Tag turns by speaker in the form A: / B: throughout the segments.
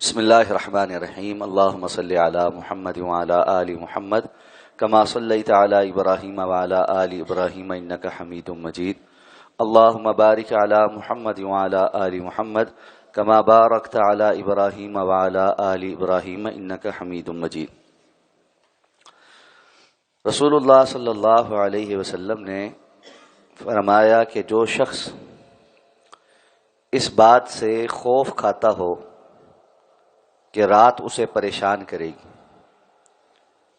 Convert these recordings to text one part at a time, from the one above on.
A: بسم اللہ الرحمن الرحیم اللہم صلی علی محمد وعلی آل محمد کما صلیت علی ابراہیم وعلی آل ابراہیم انک حمید مجید اللہم بارک علی محمد وعلی آل محمد کما بارکت علی ابراہیم وعلی آل ابراہیم انک حمید مجید۔ رسول اللہ صلی اللہ علیہ وسلم نے فرمایا کہ جو شخص اس بات سے خوف کھاتا ہو کہ رات اسے پریشان کرے گی،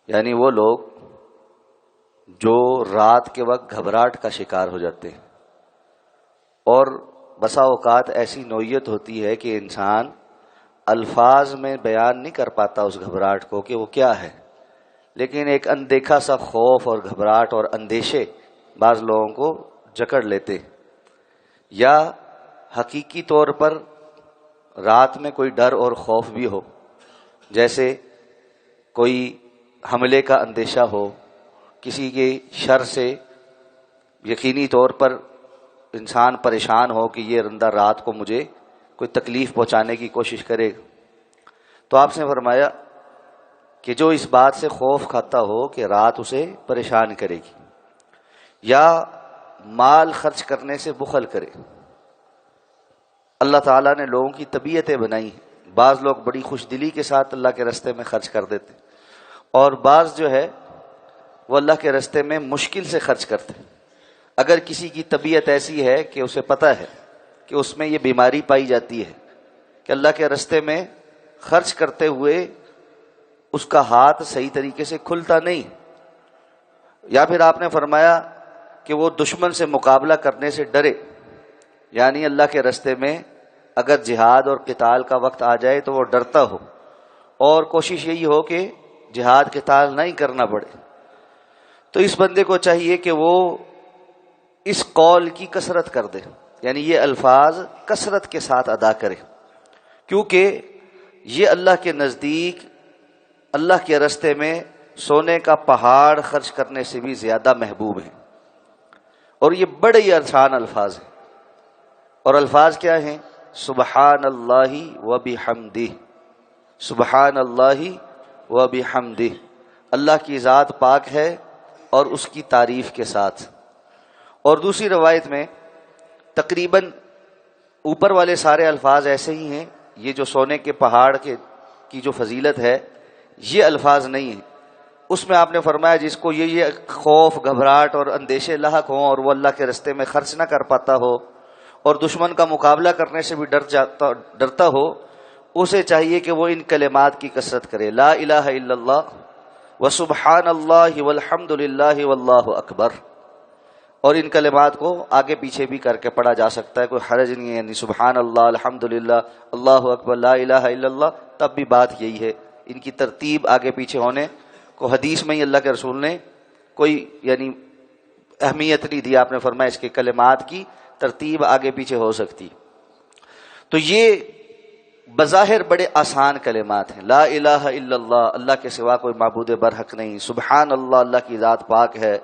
A: یعنی وہ لوگ جو رات کے وقت گھبراہٹ کا شکار ہو جاتے ہیں، اور بسا اوقات ایسی نوعیت ہوتی ہے کہ انسان الفاظ میں بیان نہیں کر پاتا اس گھبراہٹ کو کہ وہ کیا ہے، لیکن ایک اندیکھا سا خوف اور گھبراہٹ اور اندیشے بعض لوگوں کو جکڑ لیتے، یا حقیقی طور پر رات میں کوئی ڈر اور خوف بھی ہو، جیسے کوئی حملے کا اندیشہ ہو، کسی کے شر سے یقینی طور پر انسان پریشان ہو کہ یہ بندہ رات کو مجھے کوئی تکلیف پہنچانے کی کوشش کرے، تو آپ نے فرمایا کہ جو اس بات سے خوف کھاتا ہو کہ رات اسے پریشان کرے گی، یا مال خرچ کرنے سے بخل کرے۔ اللہ تعالیٰ نے لوگوں کی طبیعتیں بنائی ہیں، بعض لوگ بڑی خوش دلی کے ساتھ اللہ کے راستے میں خرچ کر دیتے، اور بعض جو ہے وہ اللہ کے راستے میں مشکل سے خرچ کرتے۔ اگر کسی کی طبیعت ایسی ہے کہ اسے پتہ ہے کہ اس میں یہ بیماری پائی جاتی ہے کہ اللہ کے راستے میں خرچ کرتے ہوئے اس کا ہاتھ صحیح طریقے سے کھلتا نہیں، یا پھر آپ نے فرمایا کہ وہ دشمن سے مقابلہ کرنے سے ڈرے، یعنی اللہ کے راستے میں اگر جہاد اور قتال کا وقت آ جائے تو وہ ڈرتا ہو، اور کوشش یہی ہو کہ جہاد قتال نہیں کرنا پڑے، تو اس بندے کو چاہیے کہ وہ اس قول کی کثرت کر دے، یعنی یہ الفاظ کثرت کے ساتھ ادا کرے، کیونکہ یہ اللہ کے نزدیک اللہ کے راستے میں سونے کا پہاڑ خرچ کرنے سے بھی زیادہ محبوب ہیں، اور یہ بڑے ہی آسان الفاظ ہیں۔ اور الفاظ کیا ہیں؟ سبحان اللہ و بحمدہ، سبحان اللہ و بحمدہ، اللہ کی ذات پاک ہے اور اس کی تعریف کے ساتھ۔ اور دوسری روایت میں تقریباً اوپر والے سارے الفاظ ایسے ہی ہیں، یہ جو سونے کے پہاڑ کی جو فضیلت ہے یہ الفاظ نہیں ہیں، اس میں آپ نے فرمایا جس کو یہ خوف گھبراہٹ اور اندیشے لاحق ہوں اور وہ اللہ کے راستے میں خرچ نہ کر پاتا ہو اور دشمن کا مقابلہ کرنے سے بھی ڈرتا ہو، اسے چاہیے کہ وہ ان کلمات کی کثرت کرے، لا الہ الا اللہ و سبحان اللہ والحمد للہ واللہ اکبر، اور ان کلمات کو آگے پیچھے بھی کر کے پڑھا جا سکتا ہے، کوئی حرج نہیں ہے، یعنی سبحان اللہ، الحمد للہ، اللہ اکبر، لا الہ الا اللہ، تب بھی بات یہی ہے، ان کی ترتیب آگے پیچھے ہونے کو حدیث میں ہی اللہ کے رسول نے کوئی یعنی اہمیت نہیں دی، آپ نے فرمایا اس کے کلمات کی ترتیب آگے پیچھے ہو سکتی۔ تو یہ بظاہر بڑے آسان کلمات ہیں، لا الہ الا اللہ، اللہ کے سوا کوئی معبود برحق نہیں، سبحان اللہ، اللہ کی ذات پاک ہے،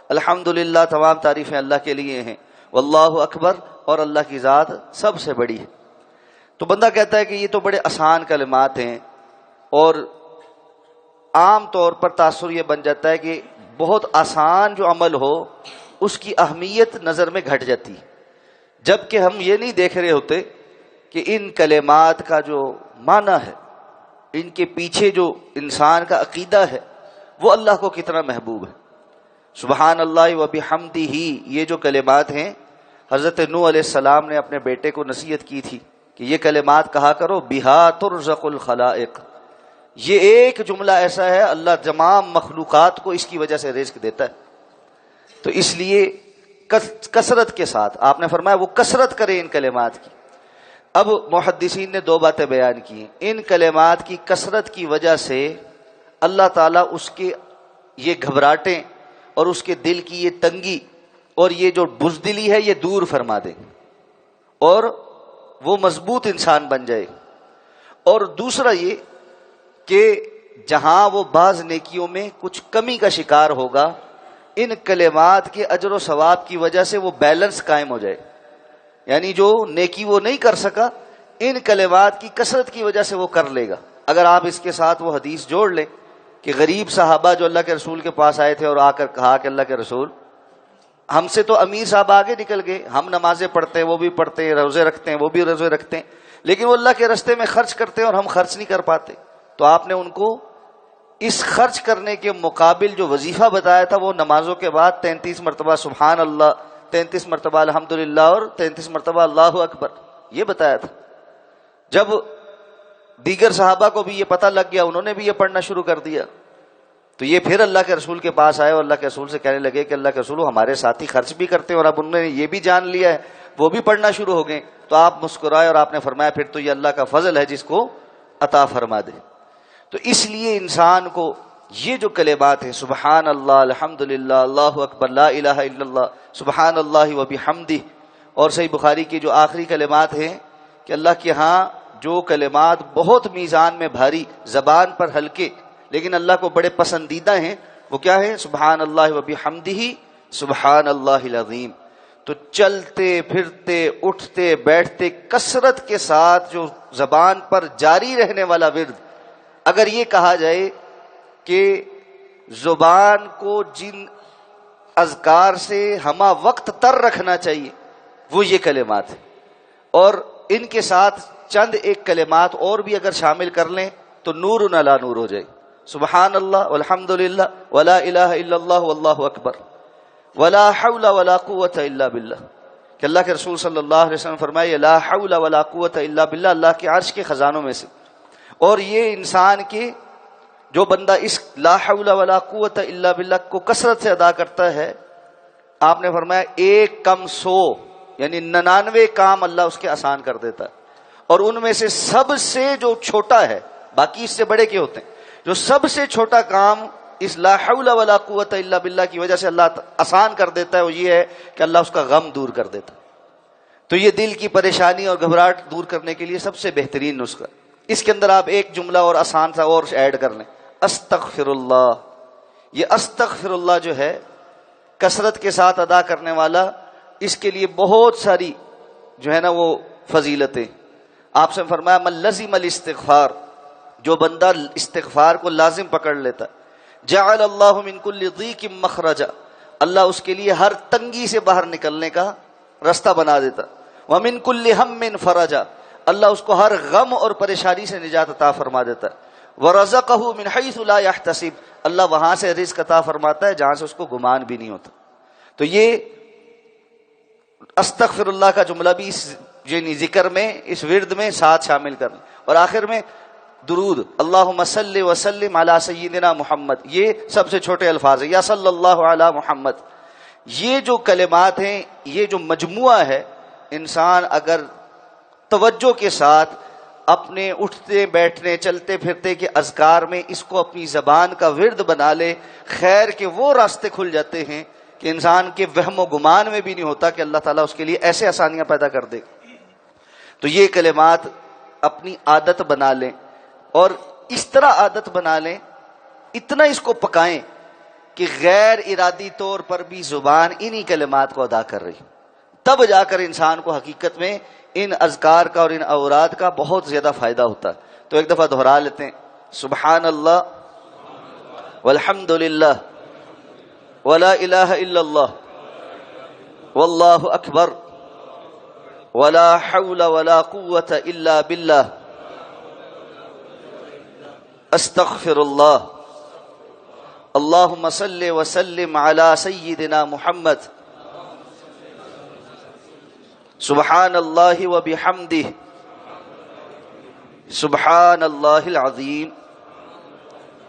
A: الحمدللہ، تمام تعریفیں اللہ کے لیے ہیں، واللہ اکبر، اور اللہ کی ذات سب سے بڑی ہے۔ تو بندہ کہتا ہے کہ یہ تو بڑے آسان کلمات ہیں، اور عام طور پر تاثر یہ بن جاتا ہے کہ بہت آسان جو عمل ہو اس کی اہمیت نظر میں گھٹ جاتی ہے، جبکہ ہم یہ نہیں دیکھ رہے ہوتے کہ ان کلمات کا جو معنی ہے، ان کے پیچھے جو انسان کا عقیدہ ہے، وہ اللہ کو کتنا محبوب ہے۔ سبحان اللہ و بحمدہ، یہ جو کلمات ہیں، حضرت نوح علیہ السلام نے اپنے بیٹے کو نصیحت کی تھی کہ یہ کلمات کہا کرو، بہا ترزق الخلائق، یہ ایک جملہ ایسا ہے اللہ تمام مخلوقات کو اس کی وجہ سے رزق دیتا ہے، تو اس لیے کثرت کے ساتھ آپ نے فرمایا وہ کثرت کرے ان کلمات کی۔ اب محدثین نے دو باتیں بیان کی، ان کلمات کی کثرت کی وجہ سے اللہ تعالیٰ اس کے یہ گھبراہٹیں اور اس کے دل کی یہ تنگی اور یہ جو بزدلی ہے یہ دور فرما دے اور وہ مضبوط انسان بن جائے۔ اور دوسرا یہ کہ جہاں وہ بعض نیکیوں میں کچھ کمی کا شکار ہوگا، ان کلمات کے اجر و ثواب کی وجہ سے وہ بیلنس قائم ہو جائے، یعنی جو نیکی وہ نہیں کر سکا ان کلمات کی کثرت کی وجہ سے وہ کر لے گا۔ اگر آپ اس کے ساتھ وہ حدیث جوڑ لیں کہ غریب صحابہ جو اللہ کے رسول کے پاس آئے تھے اور آ کر کہا کہ اللہ کے رسول، ہم سے تو امیر صاحب آگے نکل گئے، ہم نمازیں پڑھتے ہیں وہ بھی پڑھتے ہیں، روزے رکھتے ہیں وہ بھی روزے رکھتے ہیں، لیکن وہ اللہ کے راستے میں خرچ کرتے ہیں اور ہم خرچ نہیں کر پاتے۔ تو آپ نے ان کو اس خرچ کرنے کے مقابل جو وظیفہ بتایا تھا وہ نمازوں کے بعد 33 مرتبہ سبحان اللہ، 33 مرتبہ الحمدللہ اور 33 مرتبہ اللہ اکبر، یہ بتایا تھا۔ جب دیگر صحابہ کو بھی یہ پتہ لگ گیا، انہوں نے بھی یہ پڑھنا شروع کر دیا، تو یہ پھر اللہ کے رسول کے پاس آئے اور اللہ کے رسول سے کہنے لگے کہ اللہ کے رسول ہمارے ساتھی خرچ بھی کرتے ہیں اور اب انہوں نے یہ بھی جان لیا ہے، وہ بھی پڑھنا شروع ہو گئے۔ تو آپ مسکرائے اور آپ نے فرمایا پھر تو یہ اللہ کا فضل ہے جس کو عطا فرما دے۔ تو اس لیے انسان کو یہ جو کلمات ہیں سبحان اللہ، الحمدللہ، اللہ اکبر، لا الہ الا اللہ، سبحان اللہ و بحمدہ، اور صحیح بخاری کی جو آخری کلمات ہیں کہ اللہ کے ہاں جو کلمات بہت میزان میں بھاری، زبان پر ہلکے لیکن اللہ کو بڑے پسندیدہ ہیں، وہ کیا ہے؟ سبحان اللہ و بحمدہ سبحان اللہ العظیم۔ تو چلتے پھرتے اٹھتے بیٹھتے کثرت کے ساتھ جو زبان پر جاری رہنے والا ورد، اگر یہ کہا جائے کہ زبان کو جن اذکار سے ہمہ وقت تر رکھنا چاہیے وہ یہ کلمات ہیں، اور ان کے ساتھ چند ایک کلمات اور بھی اگر شامل کر لیں تو نور علی نور ہو جائے۔ سبحان اللہ والحمدللہ ولا الہ الا اللہ واللہ اکبر ولا حول ولا قوت الا باللہ، کہ اللہ کے رسول صلی اللہ علیہ وسلم فرمائے لا حول ولا قوت الا باللہ اللہ کے عرش کے خزانوں میں سے، اور یہ انسان کے جو بندہ اس لا حول ولا قوت الا باللہ کو کثرت سے ادا کرتا ہے، آپ نے فرمایا 1 کم 100 یعنی 99 کام اللہ اس کے آسان کر دیتا ہے، اور ان میں سے سب سے جو چھوٹا ہے، باقی اس سے بڑے کے ہوتے ہیں، جو سب سے چھوٹا کام اس لا حول ولا قوت الا باللہ کی وجہ سے اللہ آسان کر دیتا ہے، وہ یہ ہے کہ اللہ اس کا غم دور کر دیتا ہے۔ تو یہ دل کی پریشانی اور گھبراہٹ دور کرنے کے لیے سب سے بہترین نسخہ۔ اس کے اندر آپ ایک جملہ اور آسان سا اور ایڈ کر لیں، استغفر اللہ۔ یہ استغفر اللہ جو ہے کثرت کے ساتھ ادا کرنے والا، اس کے لیے بہت ساری جو ہے نا وہ فضیلتیں۔ آپ سے فرمایا من لزم الاستغفار، جو بندہ استغفار کو لازم پکڑ لیتا، جعل اللہ من کل ضیق مخرجا، اللہ اس کے لیے ہر تنگی سے باہر نکلنے کا راستہ بنا دیتا، ومن کل ہم فرجا، اللہ اس کو ہر غم اور پریشانی سے نجات عطا فرما دیتا ہے، ورزقہ من حیث لا یحتسب، اللہ وہاں سے رزق عطا فرماتا ہے جہاں سے اس کو گمان بھی نہیں ہوتا۔ تو یہ استغفر اللہ کا جملہ بھی اس یعنی ذکر میں، اس ورد میں ساتھ شامل کرنا، اور آخر میں درود اللہم صلی وسلم علی سیدنا محمد، یہ سب سے چھوٹے الفاظ ہیں، یا صلی اللہ علی محمد۔ یہ جو کلمات ہیں، یہ جو مجموعہ ہے، انسان اگر توجہ کے ساتھ اپنے اٹھتے بیٹھنے چلتے پھرتے کے اذکار میں اس کو اپنی زبان کا ورد بنا لے، خیر کے وہ راستے کھل جاتے ہیں کہ انسان کے وہم و گمان میں بھی نہیں ہوتا کہ اللہ تعالیٰ اس کے لیے ایسے آسانیاں پیدا کر دے۔ تو یہ کلمات اپنی عادت بنا لیں، اور اس طرح عادت بنا لیں، اتنا اس کو پکائیں کہ غیر ارادی طور پر بھی زبان انہی کلمات کو ادا کر رہی، تب جا کر انسان کو حقیقت میں ان اذکار کا اور ان اوراد کا بہت زیادہ فائدہ ہوتا ہے۔ تو ایک دفعہ دہرا لیتے ہیں، سبحان اللہ والحمد للہ ولا الہ الا اللہ واللہ اکبر ولا حول ولا قوت الا باللہ استغفر اللہ اللہم صلی وسلم علی سیدنا محمد سبحان اللہ و بحمدہ سبحان اللہ العظیم۔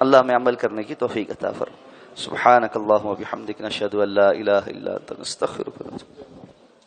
A: اللہ میں عمل کرنے کی توفیق عطا فرمائے۔ سبحانک اللہم و بحمدک، نشہد ان لا الہ الا انت، نستغفرک۔